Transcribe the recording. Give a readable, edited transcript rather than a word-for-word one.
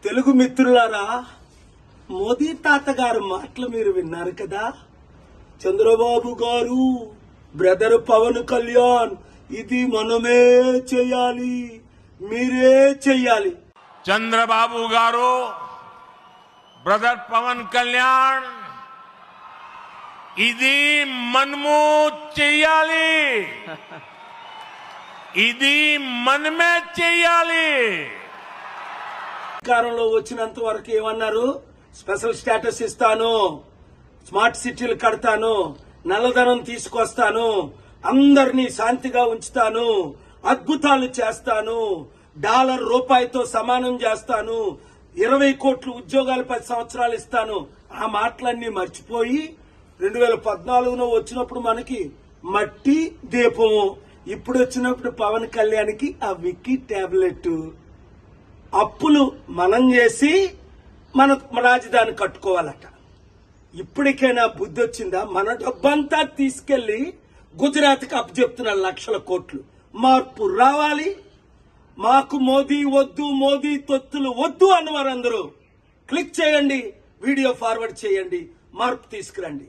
తెలుగు మిత్రులారా, మోదీ తాతగారు మాటలు మీరు విన్నారు కదా. చంద్రబాబు గారు, బ్రదర్ పవన్ కళ్యాణ్, ఇది మనమే చేయాలి, మీరే చెయ్యాలి. చంద్రబాబు గారు, బ్రదర్ పవన్ కళ్యాణ్, ఇది మనము చెయ్యాలి, ఇది మనమే చెయ్యాలి. అధికారంలో వచ్చినంత వరకు ఏమన్నారు? స్పెషల్ స్టేటస్ ఇస్తాను, స్మార్ట్ సిటీలు కడతాను, నల్లధనం తీసుకొస్తాను, అందరినీ శాంతిగా ఉంచుతాను, అద్భుతాలు చేస్తాను, డాలర్ రూపాయితో సమానం చేస్తాను, 20 కోట్ల ఉద్యోగాలు 10 సంవత్సరాలు ఇస్తాను. ఆ మాటలన్నీ మర్చిపోయి 2014లో వచ్చినప్పుడు మనకి మట్టి దీపము, ఇప్పుడు వచ్చినప్పుడు పవన్ కళ్యాణ్కి ఆ విక్కీ టాబ్లెట్. అప్పులు మనం చేసి మన రాజధాని కట్టుకోవాలట. ఇప్పటికైనా బుద్ధి వచ్చిందా? మన డబ్బంతా తీసుకెళ్లి గుజరాత్కి అప్పచెప్తున్న 1,00,000 కోట్లు. మార్పు రావాలి. మాకు మోదీ వద్దు, మోదీ తొత్తులు వద్దు అన్నవారందరూ క్లిక్ చేయండి, వీడియో ఫార్వర్డ్ చేయండి, మార్పు తీసుకురండి.